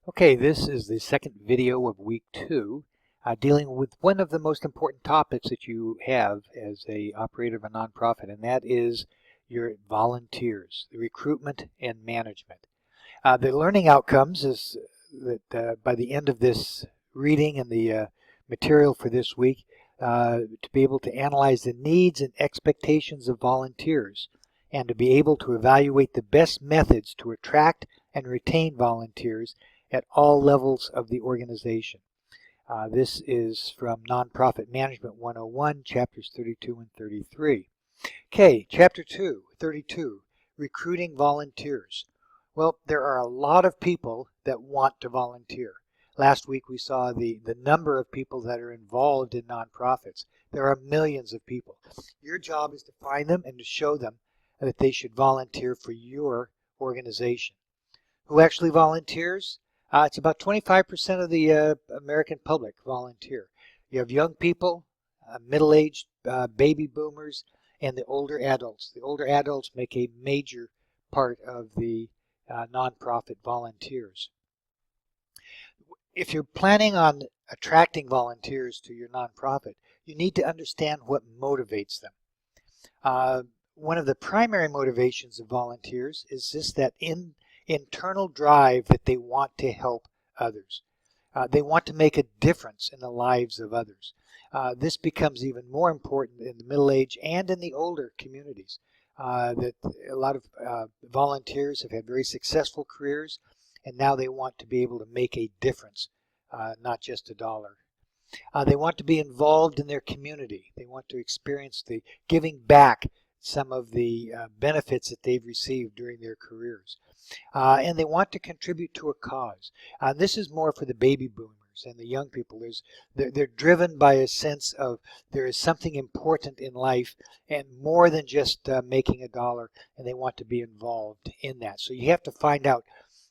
Okay, this is the second video of week 2, dealing with one of the most important topics that you have as a operator of a nonprofit, and that is your volunteers, the recruitment and management. The learning outcomes is that by the end of this reading and the material for this week, to be able to analyze the needs and expectations of volunteers and to be able to evaluate the best methods to attract and retain volunteers at all levels of the organization. This is from Nonprofit Management 101, chapters 32 and 33. Okay, chapter 2, 32, recruiting volunteers. Well, there are a lot of people that want to volunteer. Last week we saw the number of people that are involved in nonprofits. There are millions of people. Your job is to find them and to show them that they should volunteer for your organization. Who actually volunteers? It's about 25% of the American public volunteer. You have young people, middle-aged baby boomers, and the older adults. The older adults make a major part of the nonprofit volunteers. If you're planning on attracting volunteers to your nonprofit, you need to understand what motivates them. One of the primary motivations of volunteers is just that internal drive that they want to help others. They want to make a difference in the lives of others. This becomes even more important in the middle-aged and in the older communities. That a lot of volunteers have had very successful careers, and now they want to be able to make a difference, not just a dollar. They want to be involved in their community. They want to experience the giving back some of the benefits that they've received during their careers. And they want to contribute to a cause. This is more for the baby boomers and the young people. They're driven by a sense of there is something important in life and more than just making a dollar, and they want to be involved in that. So you have to find out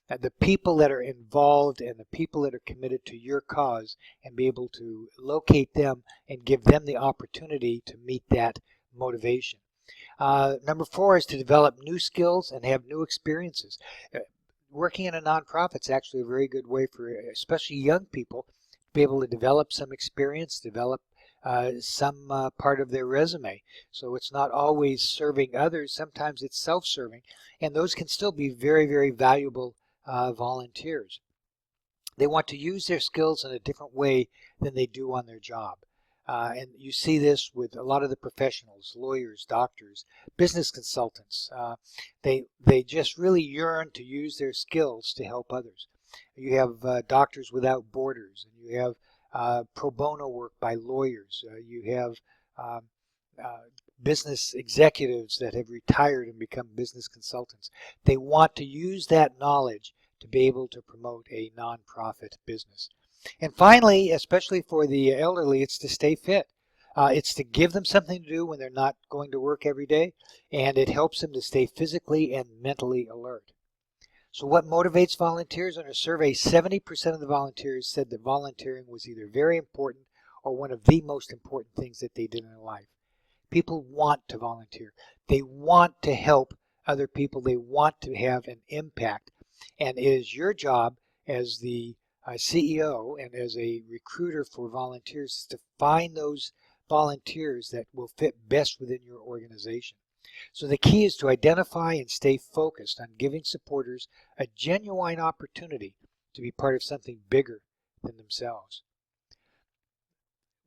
the people that are involved and the people that are committed to your cause and be able to locate them and give them the opportunity to meet that motivation. Number 4 is to develop new skills and have new experiences. Working in a nonprofit is actually a very good way for especially young people to be able to develop some experience, develop some part of their resume. So it's not always serving others. Sometimes it's self-serving, and those can still be very, very valuable volunteers. They want to use their skills in a different way than they do on their job. And you see this with a lot of the professionals, lawyers, doctors, business consultants. They just really yearn to use their skills to help others. You have Doctors Without Borders, and you have pro bono work by lawyers. You have business executives that have retired and become business consultants. They want to use that knowledge to be able to promote a nonprofit business. And finally, especially for the elderly, it's to stay fit. It's to give them something to do when they're not going to work every day, and it helps them to stay physically and mentally alert. So what motivates volunteers? In a survey, 70% of the volunteers said that volunteering was either very important or one of the most important things that they did in their life. People want to volunteer. They want to help other people. They want to have an impact. And it is your job as the CEO and as a recruiter for volunteers to find those volunteers that will fit best within your organization. So the key is to identify and stay focused on giving supporters a genuine opportunity to be part of something bigger than themselves.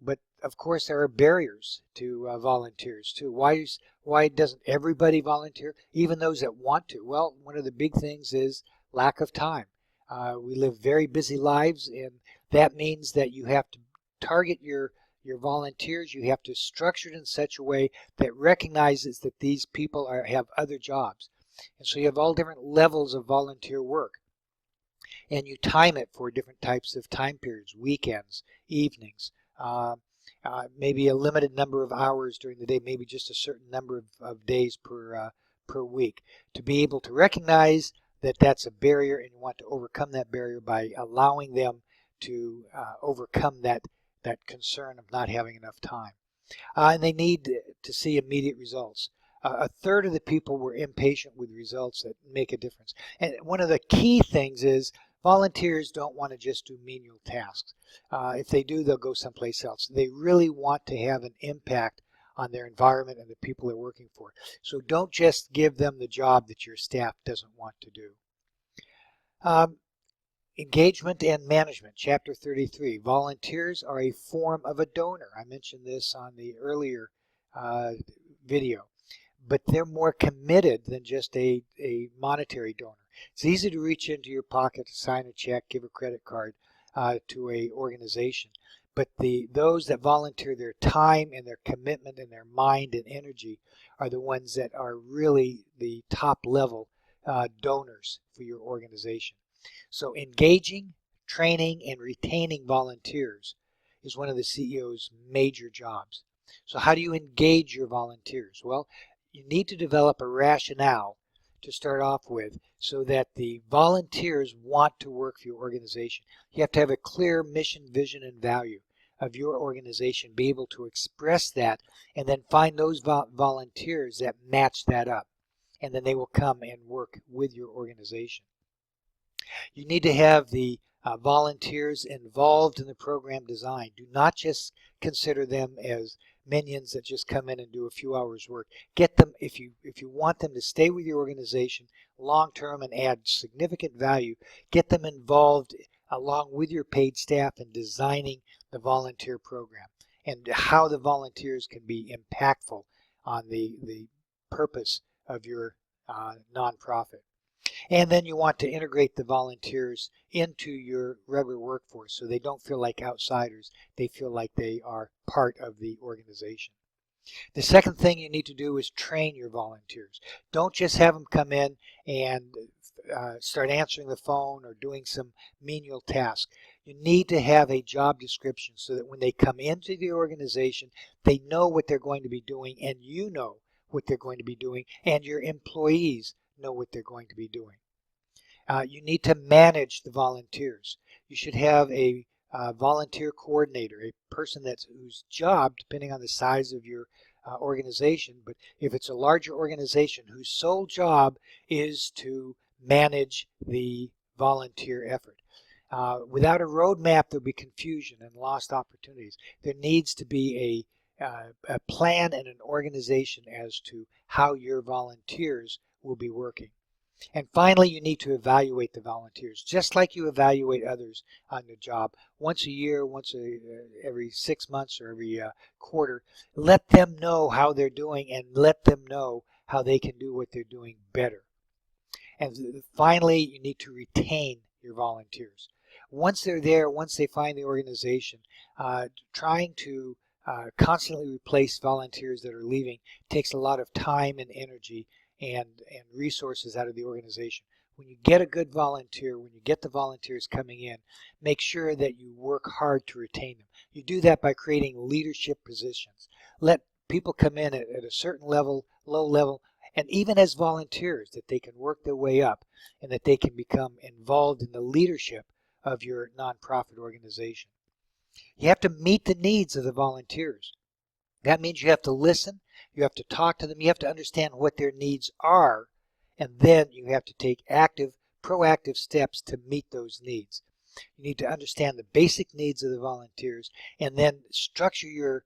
But of course there are barriers to volunteers too. Why doesn't everybody volunteer, even those that want to? Well, one of the big things is lack of time. We live very busy lives, and that means that you have to target your volunteers. You have to structure it in such a way that recognizes that these people have other jobs. And so you have all different levels of volunteer work. And you time it for different types of time periods, weekends, evenings, maybe a limited number of hours during the day, maybe just a certain number of days per week, to be able to recognize that that's a barrier, and you want to overcome that barrier by allowing them to overcome that concern of not having enough time. And they need to see immediate results. A third of the people were impatient with results that make a difference. And one of the key things is Volunteers don't want to just do menial tasks. If they do, they'll go someplace else. They really want to have an impact on their environment and the people they're working for. So don't just give them the job that your staff doesn't want to do. Engagement and management, Chapter 33. Volunteers are a form of a donor. I mentioned this on the earlier video. But they're more committed than just a monetary donor. It's easy to reach into your pocket to sign a check, give a credit card to an organization. But those that volunteer their time and their commitment and their mind and energy are the ones that are really the top level donors for your organization. So engaging, training, and retaining volunteers is one of the CEO's major jobs. So how do you engage your volunteers? Well, you need to develop a rationale to start off with so that the volunteers want to work for your organization. You have to have a clear mission, vision, and value of your organization, be able to express that, and then find those volunteers that match that up. And then they will come and work with your organization. You need to have the volunteers involved in the program design. Do not just consider them as minions that just come in and do a few hours work. Get them, if you want them to stay with your organization long term and add significant value, get them involved along with your paid staff in designing the volunteer program and how the volunteers can be impactful on the purpose of your nonprofit. And then you want to integrate the volunteers into your regular workforce so they don't feel like outsiders. They feel like they are part of the organization. The second thing you need to do is train your volunteers. Don't just have them come in and start answering the phone or doing some menial task. You need to have a job description so that when they come into the organization, they know what they're going to be doing, and you know what they're going to be doing, and your employees know what they're going to be doing. You need to manage the volunteers. You should have a volunteer coordinator, a person whose job, depending on the size of your organization, but if it's a larger organization whose sole job is to manage the volunteer effort. Without a roadmap, there'll be confusion and lost opportunities. There needs to be a plan and an organization as to how your volunteers will be working. And finally, you need to evaluate the volunteers, just like you evaluate others on the job. Once a year, every 6 months or every quarter, let them know how they're doing and let them know how they can do what they're doing better. And finally, you need to retain your volunteers. Once they're there, once they find the organization, trying to constantly replace volunteers that are leaving takes a lot of time and energy and resources out of the organization. When you get a good volunteer, when you get the volunteers coming in, make sure that you work hard to retain them. You do that by creating leadership positions. Let people come in at a certain level, low level, and even as volunteers, that they can work their way up and that they can become involved in the leadership of your nonprofit organization. You have to meet the needs of the volunteers. That means you have to listen, you have to talk to them, you have to understand what their needs are, and then you have to take active, proactive steps to meet those needs. You need to understand the basic needs of the volunteers and then structure your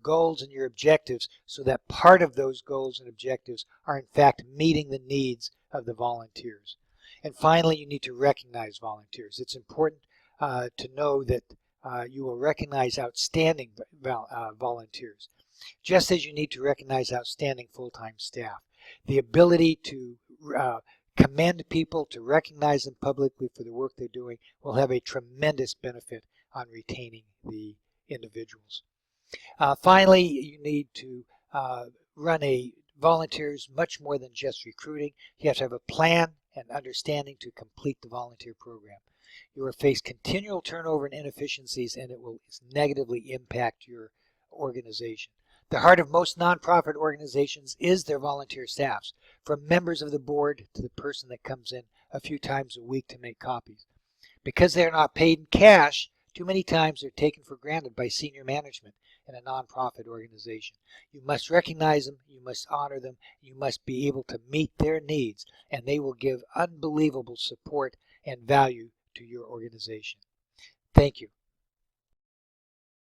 goals and your objectives so that part of those goals and objectives are in fact meeting the needs of the volunteers. And finally, you need to recognize volunteers. It's important to know that you will recognize outstanding volunteers, just as you need to recognize outstanding full-time staff. The ability to commend people, to recognize them publicly for the work they're doing will have a tremendous benefit on retaining the individuals. Finally, you need to run volunteers much more than just recruiting. You have to have a plan and understanding to complete the volunteer program. You will face continual turnover and inefficiencies, and it will negatively impact your organization. The heart of most nonprofit organizations is their volunteer staffs, from members of the board to the person that comes in a few times a week to make copies. Because they are not paid in cash, too many times they're taken for granted by senior management in a nonprofit organization. You must recognize them, you must honor them, you must be able to meet their needs, and they will give unbelievable support and value to your organization. Thank you.